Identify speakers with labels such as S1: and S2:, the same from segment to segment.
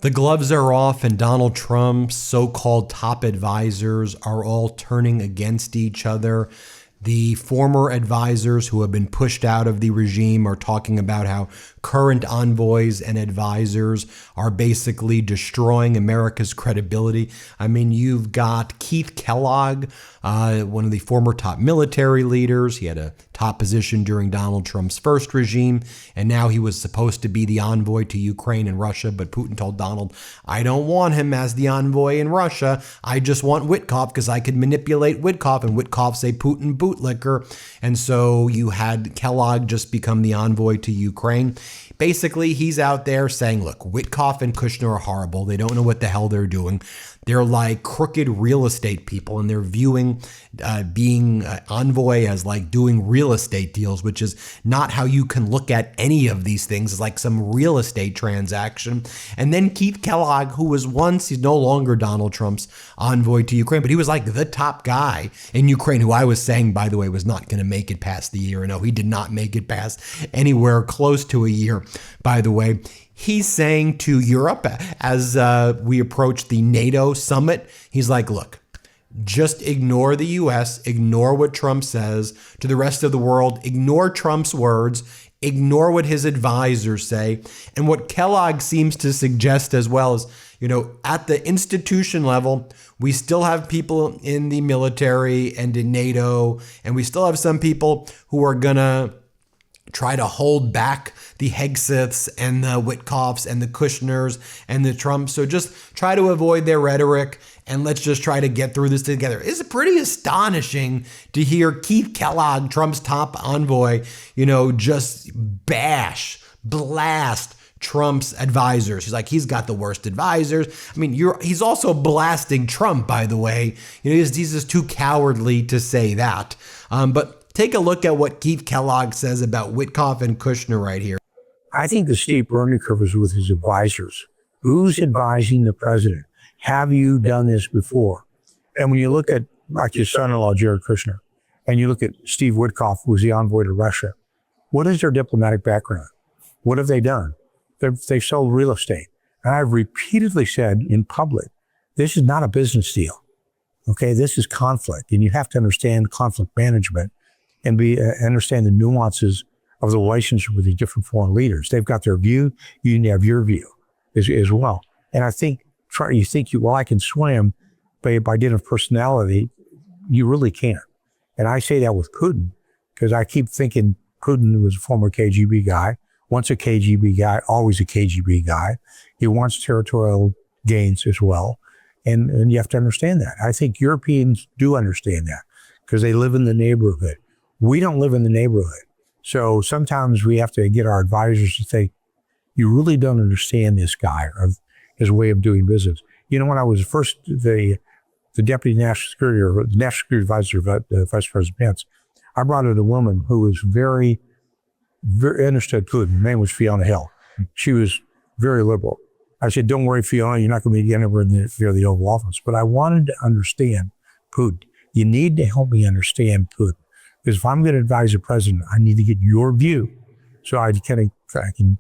S1: The gloves are off, and Donald Trump's so-called top advisors are all turning against each other. The former advisors who have been pushed out of the regime are talking about how current envoys and advisors are basically destroying America's credibility. I mean, you've got Keith Kellogg, one of the former top military leaders. He had a top position during Donald Trump's first regime, and now he was supposed to be the envoy to Ukraine and Russia, but Putin told Donald, I don't want him as the envoy in Russia. I just want Witkoff because I could manipulate Witkoff, and Witkoff's a Putin bootlicker. And so you had Kellogg just become the envoy to Ukraine. Basically, he's out there saying, look, Witkoff and Kushner are horrible. They don't know what the hell they're doing. They're like crooked real estate people, and they're viewing being envoy as like doing real estate deals, which is not how you can look at any of these things. It's like some real estate transaction. And then Keith Kellogg, who was once, he's no longer Donald Trump's envoy to Ukraine, but he was like the top guy in Ukraine, who I was saying, by the way, was not going to make it past the year. No, he did not make it past anywhere close to a year, by the way. He's saying to Europe as we approach the NATO summit, he's like, look, just ignore the U.S., ignore what Trump says to the rest of the world, ignore Trump's words, ignore what his advisors say. And what Kellogg seems to suggest as well is, you know, at the institution level, we still have people in the military and in NATO, and we still have some people who are going to try to hold back the Hegseths and the Witkoffs and the Kushners and the Trumps. So just try to avoid their rhetoric, and let's just try to get through this together. It's pretty astonishing to hear Keith Kellogg, Trump's top envoy, you know, just blast Trump's advisors. He's like, he's got the worst advisors. I mean, he's also blasting Trump, by the way. You know, he's just too cowardly to say that. But take a look at what Keith Kellogg says about Witkoff and Kushner right here.
S2: I think the steep learning curve is with his advisors. Who's advising the president? Have you done this before? And when you look at like his son-in-law, Jared Kushner, and you look at Steve Witkoff, who was the envoy to Russia, what is their diplomatic background? What have they done? They've sold real estate. And I've repeatedly said in public, this is not a business deal. Okay, this is conflict. And you have to understand conflict management and understand the nuances of the relationship with these different foreign leaders. They've got their view. You need to have your view as well. And I think, I can swim by dint of personality. You really can't. And I say that with Putin because I keep thinking Putin was a former KGB guy, once a KGB guy, always a KGB guy. He wants territorial gains as well. And you have to understand that. I think Europeans do understand that because they live in the neighborhood. We don't live in the neighborhood. So sometimes we have to get our advisors to think, you really don't understand this guy or his way of doing business. You know, when I was first the deputy national security or the national security advisor of Vice President Pence, I brought in a woman who was very, very understood Putin. Her name was Fiona Hill. She was very liberal. I said, don't worry, Fiona, you're not going to be anywhere near the Oval Office. But I wanted to understand Putin. You need to help me understand Putin. Because if I'm going to advise the president, I need to get your view so I can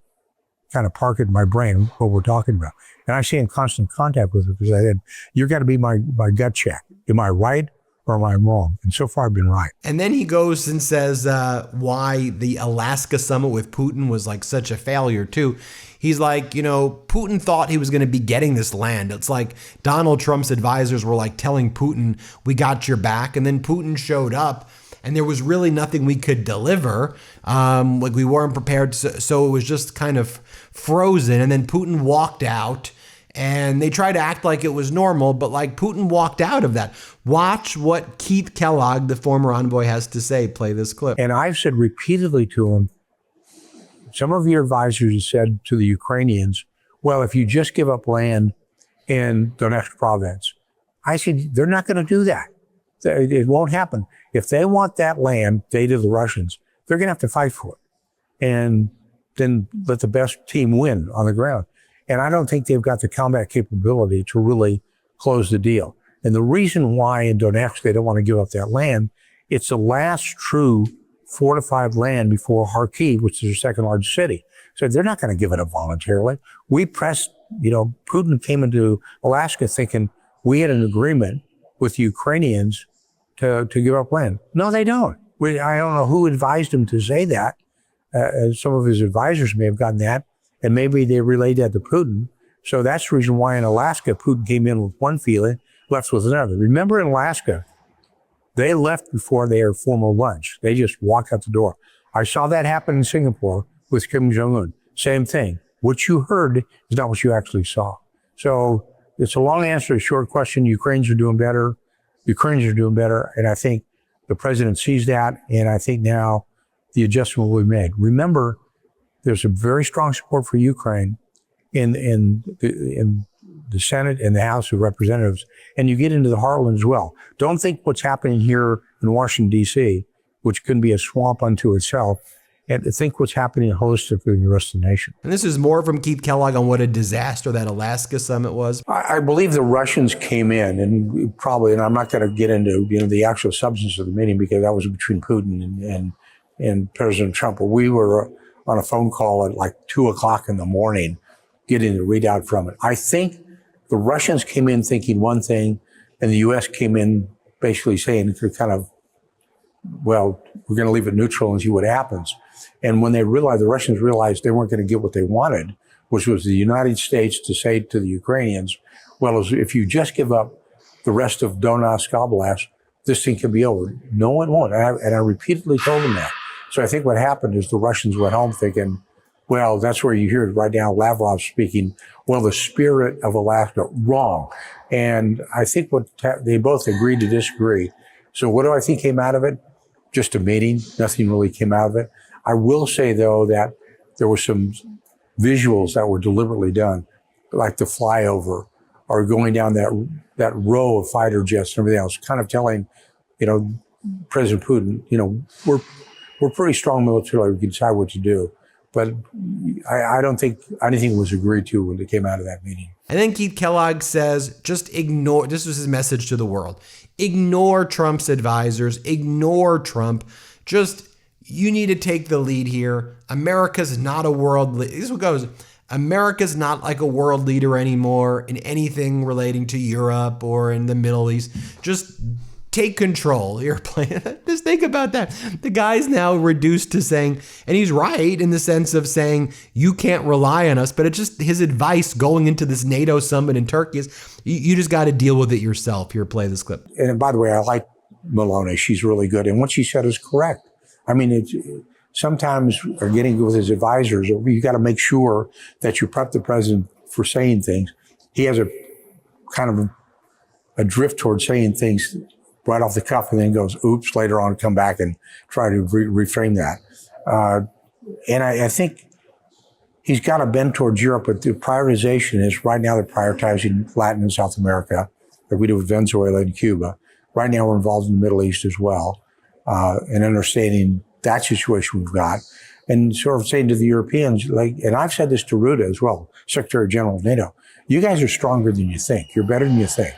S2: kind of park it in my brain what we're talking about. And I stay in constant contact with her because I said, you've got to be my gut check. Am I right or am I wrong? And so far I've been right.
S1: And then he goes and says why the Alaska summit with Putin was like such a failure too. He's like, you know, Putin thought he was going to be getting this land. It's like Donald Trump's advisors were like telling Putin, we got your back. And then Putin showed up and there was really nothing we could deliver. Like we weren't prepared. So it was just kind of frozen. And then Putin walked out and they tried to act like it was normal, but like Putin walked out of that. Watch what Keith Kellogg, the former envoy, has to say. Play this clip.
S2: And I've said repeatedly to him, some of your advisors said to the Ukrainians, well, if you just give up land in Donetsk province, I said, they're not going to do that. It won't happen. If they want that land, they to the Russians, they're going to have to fight for it. And then let the best team win on the ground. And I don't think they've got the combat capability to really close the deal. And the reason why in Donetsk they don't want to give up that land, it's the last true fortified land before Kharkiv, which is their second largest city. So they're not going to give it up voluntarily. We pressed Putin came into Alaska thinking we had an agreement with the Ukrainians to give up land. No, they don't. I don't know who advised him to say that. Some of his advisors may have gotten that, and maybe they relayed that to Putin. So that's the reason why in Alaska, Putin came in with one feeling, left with another. Remember in Alaska, they left before their formal lunch. They just walked out the door. I saw that happen in Singapore with Kim Jong-un. Same thing. What you heard is not what you actually saw. So it's a long answer to a short question. Ukrainians are doing better. And I think the president sees that. And I think now the adjustment will be made. Remember, there's a very strong support for Ukraine in the Senate and the House of Representatives. And you get into the heartland as well. Don't think what's happening here in Washington, D.C., which can be a swamp unto itself, and think what's happening holistically in the rest of the nation.
S1: And this is more from Keith Kellogg on what a disaster that Alaska summit was.
S2: I believe the Russians came in, and I'm not going to get into the actual substance of the meeting because that was between Putin and President Trump. But we were on a phone call at like 2:00 in the morning, getting the readout from it. I think the Russians came in thinking one thing, and the U.S. came in basically saying kind of, well, we're going to leave it neutral and see what happens. And when the Russians realized they weren't going to get what they wanted, which was the United States to say to the Ukrainians, well, if you just give up the rest of Donetsk Oblast, this thing can be over. No, it won't. And I repeatedly told them that. So I think what happened is the Russians went home thinking, well, that's where you hear it right now, Lavrov speaking, well, the spirit of Alaska, wrong. And I think they both agreed to disagree. So what do I think came out of it? Just a meeting. Nothing really came out of it. I will say, though, that there were some visuals that were deliberately done, like the flyover or going down that row of fighter jets and everything else, kind of telling, President Putin, we're pretty strong militarily. We can decide what to do. But I don't think anything was agreed to when it came out of that meeting.
S1: And then Keith Kellogg says, just ignore, this was his message to the world, ignore Trump's advisors, ignore Trump. You need to take the lead here. America's not a world leader. This is what goes. America's not like a world leader anymore in anything relating to Europe or in the Middle East. Just take control. You're playing. Just think about that. The guy's now reduced to saying, and he's right in the sense of saying, you can't rely on us, but it's just his advice going into this NATO summit in Turkey is, you just got to deal with it yourself. Here, play this clip.
S2: And by the way, I like Maloney. She's really good. And what she said is correct. I mean, sometimes getting with his advisors, you got to make sure that you prep the president for saying things. He has a kind of a drift towards saying things right off the cuff and then goes, oops, later on, come back and try to reframe that. And I think he's got a bend towards Europe, but the prioritization is right now they're prioritizing Latin and South America, like we do with Venezuela and Cuba. Right now we're involved in the Middle East as well. And understanding that situation we've got, and sort of saying to the Europeans, and I've said this to Ruta as well, Secretary General of NATO, you guys are stronger than you think. You're better than you think.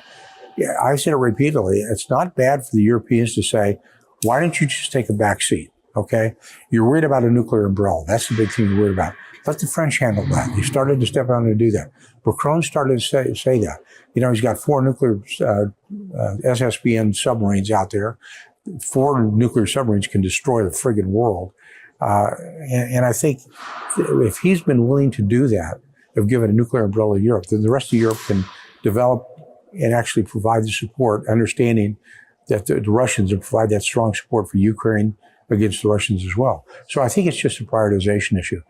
S2: Yeah, I said it repeatedly. It's not bad for the Europeans to say, why don't you just take a back seat? Okay. You're worried about a nuclear umbrella. That's the big thing you're worried about. Let the French handle that. They started to step out and do that. Macron started to say that. He's got 4 nuclear SSBN submarines out there. 4 nuclear submarines can destroy the friggin' world. And I think if he's been willing to do that, have given a nuclear umbrella to Europe, then the rest of Europe can develop and actually provide the support, understanding that the Russians, and provide that strong support for Ukraine against the Russians as well. So I think it's just a prioritization issue.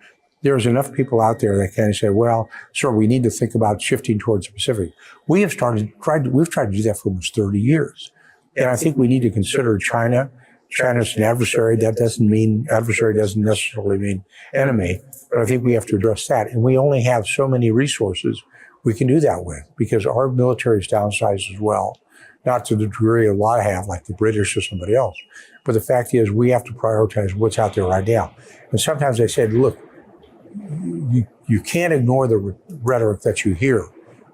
S2: There's enough people out there that can say, well, sir, we need to think about shifting towards the Pacific. We've tried to do that for almost 30 years. And I think we need to consider China. China's an adversary. That doesn't mean adversary doesn't necessarily mean enemy. But I think we have to address that. And we only have so many resources we can do that with because our military is downsized as well. Not to the degree a lot have, like the British or somebody else. But the fact is we have to prioritize what's out there right now. And sometimes I said, look, you can't ignore the rhetoric that you hear.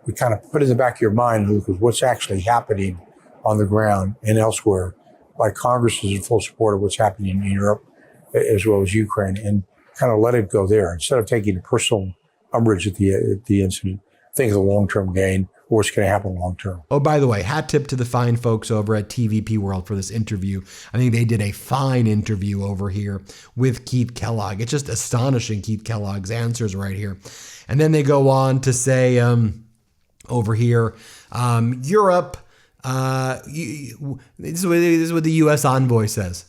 S2: We kind of put it in the back of your mind because what's actually happening on the ground and elsewhere, like Congress is in full support of what's happening in Europe as well as Ukraine, and kind of let it go there instead of taking a personal umbrage at the incident. think of the long-term gain or what's going to happen long-term.
S1: Oh, by the way, hat tip to the fine folks over at TVP World for this interview. I think they did a fine interview over here with Keith Kellogg. It's just astonishing, Keith Kellogg's answers right here. And then they go on to say over here, Europe, this is what the U.S. envoy says.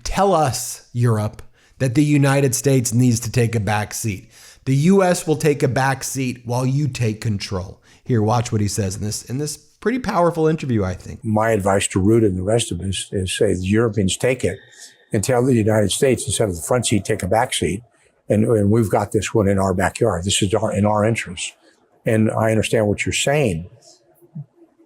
S1: Tell us, Europe, that the United States needs to take a back seat. The U.S. will take a back seat while you take control. Here, watch what he says in this pretty powerful interview, I think.
S2: My advice to Ruud and the rest of us is say the Europeans take it and tell the United States, instead of the front seat, take a back seat. And we've got this one in our backyard. This is in our interest. And I understand what you're saying,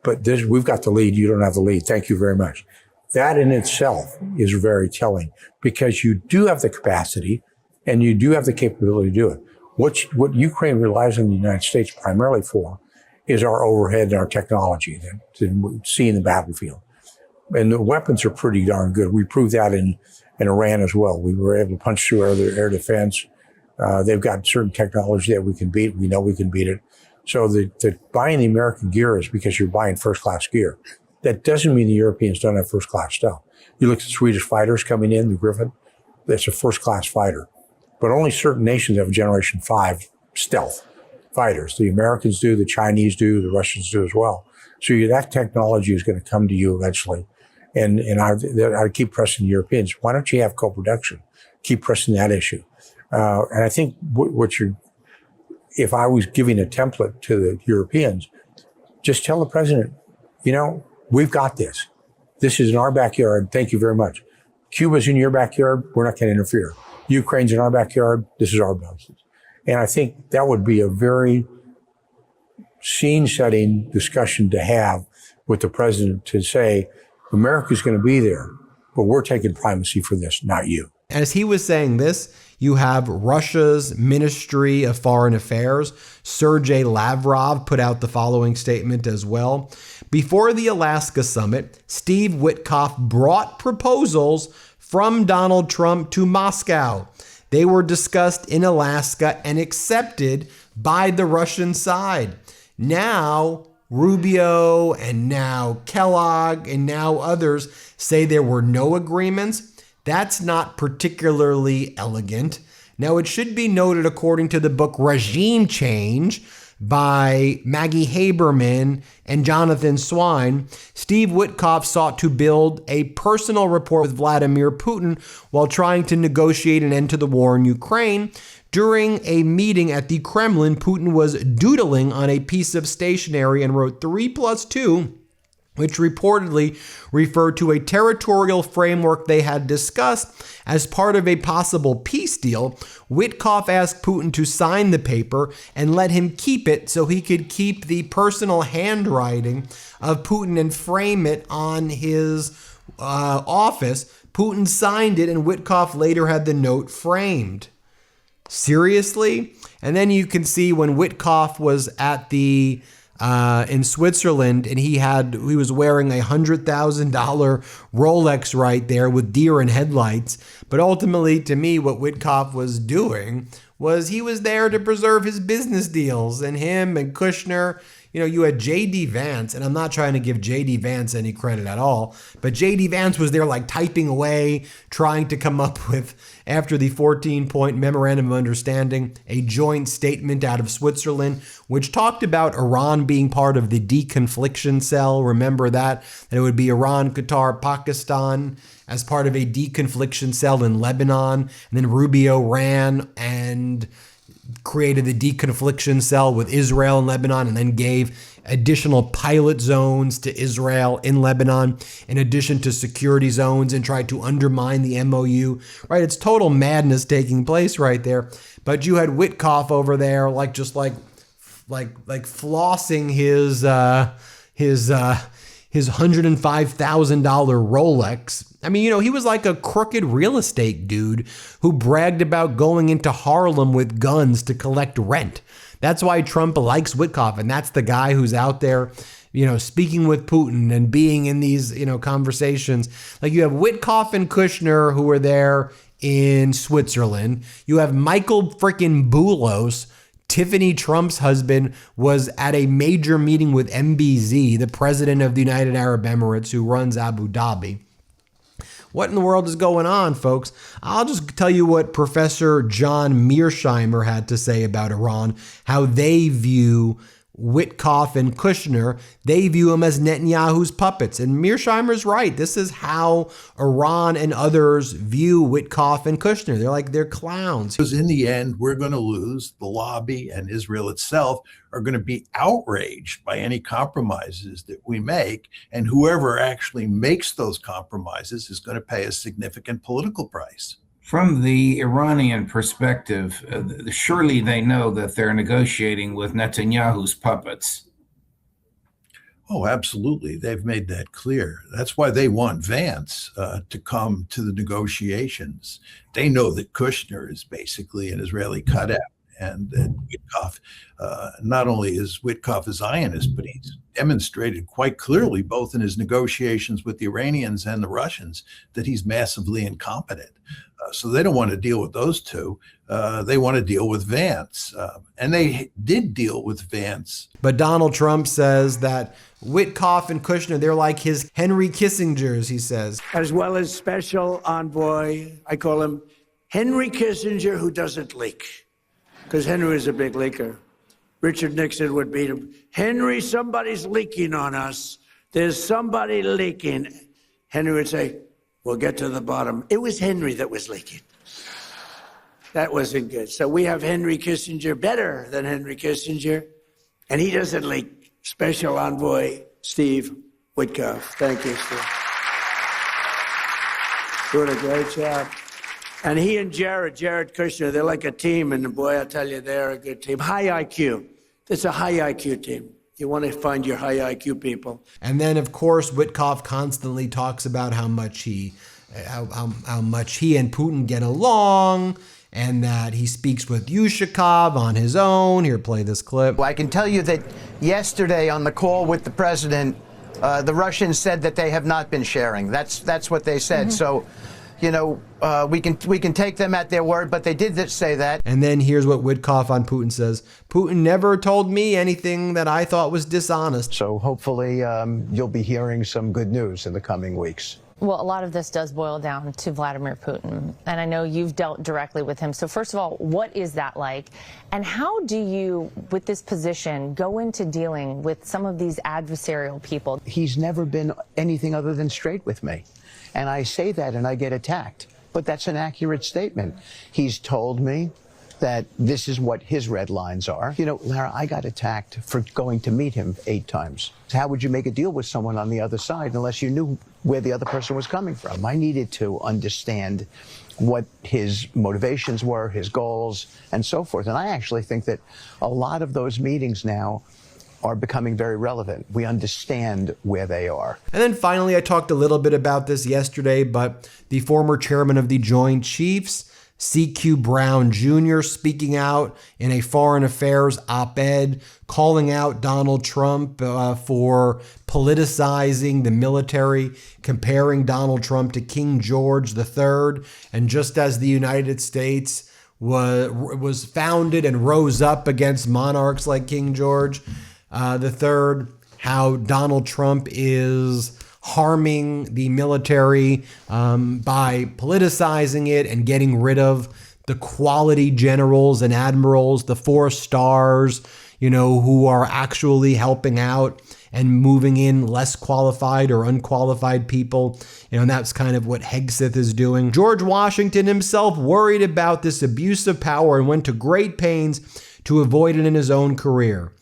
S2: but we've got the lead. You don't have the lead. Thank you very much. That in itself is very telling, because you do have the capacity and you do have the capability to do it. What Ukraine relies on the United States primarily for is our overhead and our technology to see in the battlefield. And the weapons are pretty darn good. We proved that in Iran as well. We were able to punch through their air defense. They've got certain technology that we can beat. We know we can beat it. So the buying the American gear is because you're buying first-class gear. That doesn't mean the Europeans don't have first-class stuff. You look at the Swedish fighters coming in, the Griffin, that's a first-class fighter. But only certain nations have a Generation 5 stealth fighters. The Americans do, the Chinese do, the Russians do as well. So that technology is going to come to you eventually. And I keep pressing the Europeans. Why don't you have co-production? Keep pressing that issue. And I think if I was giving a template to the Europeans, just tell the president, we've got this. This is in our backyard. Thank you very much. Cuba's in your backyard. We're not going to interfere. Ukraine's in our backyard. This is our business. And I think that would be a very scene-setting discussion to have with the president, to say, America's going to be there, but we're taking primacy for this, not you.
S1: As he was saying this, you have Russia's Ministry of Foreign Affairs, Sergei Lavrov, put out the following statement as well. Before the Alaska summit, Steve Witkoff brought proposals from Donald Trump to Moscow. They were discussed in Alaska and accepted by the Russian side. Now, Rubio and now Kellogg and now others say there were no agreements. That's not particularly elegant. Now, it should be noted, according to the book Regime Change by Maggie Haberman and Jonathan Swine, Steve Witkoff sought to build a personal rapport with Vladimir Putin while trying to negotiate an end to the war in Ukraine. During a meeting at the Kremlin, Putin was doodling on a piece of stationery and wrote 3+2, which reportedly referred to a territorial framework they had discussed as part of a possible peace deal. Witkoff asked Putin to sign the paper and let him keep it so he could keep the personal handwriting of Putin and frame it on his office. Putin signed it, and Witkoff later had the note framed. Seriously? And then you can see when Witkoff was at the in Switzerland, and he was wearing a $100,000 Rolex right there with deer in headlights. But ultimately, to me, what Witkoff was doing was he was there to preserve his business deals, and him and Kushner. You had J.D. Vance, and I'm not trying to give J.D. Vance any credit at all, but J.D. Vance was there like typing away, trying to come up with, after the 14-point memorandum of understanding, a joint statement out of Switzerland, which talked about Iran being part of the deconfliction cell. Remember that it would be Iran, Qatar, Pakistan as part of a deconfliction cell in Lebanon. And then Rubio ran and created the deconfliction cell with Israel and Lebanon, and then gave additional pilot zones to Israel in Lebanon, in addition to security zones, and tried to undermine the MOU. Right? It's total madness taking place right there. But you had Witkoff over there, like flossing his $105,000 Rolex. I mean, he was like a crooked real estate dude who bragged about going into Harlem with guns to collect rent. That's why Trump likes Witkoff, and that's the guy who's out there, speaking with Putin and being in these, conversations. Like, you have Witkoff and Kushner who were there in Switzerland. You have Michael frickin' Boulos Tiffany Trump's husband was at a major meeting with MBZ, the president of the United Arab Emirates, who runs Abu Dhabi. What in the world is going on, folks? I'll just tell you what Professor John Mearsheimer had to say about Iran, how they view Witkoff and Kushner. They view him as Netanyahu's puppets. And Mearsheimer's right. This is how Iran and others view Witkoff and Kushner. They're clowns.
S3: Because in the end, we're going to lose. The lobby and Israel itself are going to be outraged by any compromises that we make. And whoever actually makes those compromises is going to pay a significant political price.
S4: From the Iranian perspective, surely they know that they're negotiating with Netanyahu's puppets.
S3: Oh, absolutely. They've made that clear. That's why they want Vance to come to the negotiations. They know that Kushner is basically an Israeli cutout, and that Witkoff, not only is Witkoff a Zionist, but he's demonstrated quite clearly, both in his negotiations with the Iranians and the Russians, that he's massively incompetent. So they don't want to deal with those two. They want to deal with Vance. And they did deal with Vance.
S1: But Donald Trump says that Witkoff and Kushner, they're like his Henry Kissingers, he says.
S5: As well as special envoy, I call him Henry Kissinger, who doesn't leak. Because Henry is a big leaker. Richard Nixon would beat him. Henry, somebody's leaking on us. There's somebody leaking. Henry would say, we'll get to the bottom. It was Henry that was leaking. That wasn't good. So we have Henry Kissinger, better than Henry Kissinger, and he doesn't leak. Special envoy Steve Witkoff. Thank you, Steve. Doing a great job. And he and Jared Kushner, they're like a team, and boy, I tell you, they're a good team. High IQ. It's a high IQ team. You want to find your high IQ people.
S1: And then, of course, Witkoff constantly talks about how much he and Putin get along, and that he speaks with Yushakov on his own. Here, play this clip.
S6: Well, I can tell you that yesterday on the call with the president, the Russians said that they have not been sharing. That's what they said. Mm-hmm. So, you know, we can take them at their word, but they did say that.
S1: And then here's what Witkoff on Putin says. Putin never told me anything that I thought was dishonest.
S6: So hopefully you'll be hearing some good news in the coming weeks.
S7: Well, a lot of this does boil down to Vladimir Putin, and I know you've dealt directly with him. So first of all, what is that like? And how do you, with this position, go into dealing with some of these adversarial people?
S6: He's never been anything other than straight with me. And I say that and I get attacked. But that's an accurate statement. He's told me that this is what his red lines are. You know, Lara, I got attacked for going to meet him 8 times. How would you make a deal with someone on the other side unless you knew where the other person was coming from? I needed to understand what his motivations were, his goals, and so forth. And I actually think that a lot of those meetings now are becoming very relevant. We understand where they are.
S1: And then finally, I talked a little bit about this yesterday, but the former chairman of the Joint Chiefs, C.Q. Brown Jr., speaking out in a foreign affairs op-ed, calling out Donald Trump for politicizing the military, comparing Donald Trump to King George III. And just as the United States was founded and rose up against monarchs like King George III, how Donald Trump is harming the military by politicizing it and getting rid of the quality generals and admirals, the 4 stars, you know, who are actually helping out and moving in less qualified or unqualified people. You know, and that's kind of what Hegseth is doing. George Washington himself worried about this abuse of power and went to great pains to avoid it in his own career.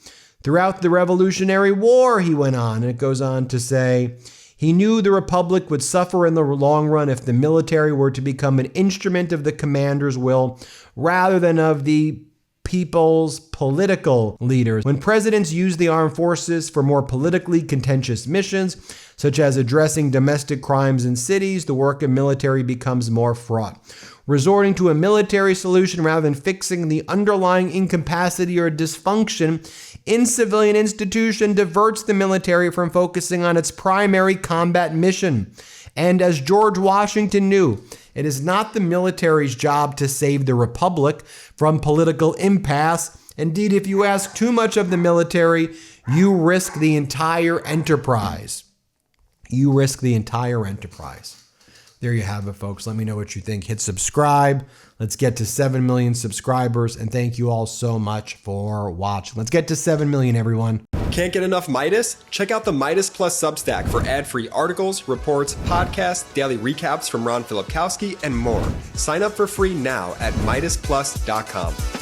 S1: Throughout the Revolutionary War, he went on, and it goes on to say, he knew the Republic would suffer in the long run if the military were to become an instrument of the commander's will rather than of the people's political leaders. When presidents use the armed forces for more politically contentious missions, such as addressing domestic crimes in cities, the work of military becomes more fraught. Resorting to a military solution rather than fixing the underlying incapacity or dysfunction in civilian institution diverts the military from focusing on its primary combat mission. And as George Washington knew, it is not the military's job to save the republic from political impasse Indeed, if you ask too much of the military, you risk the entire enterprise. You risk the entire enterprise. There you have it, folks. Let me know what you think. Hit subscribe. Let's get to 7 million subscribers. And thank you all so much for watching. Let's get to 7 million, everyone.
S8: Can't get enough Meidas? Check out the Meidas Plus Substack for ad-free articles, reports, podcasts, daily recaps from Ron Filipkowski, and more. Sign up for free now at MeidasPlus.com.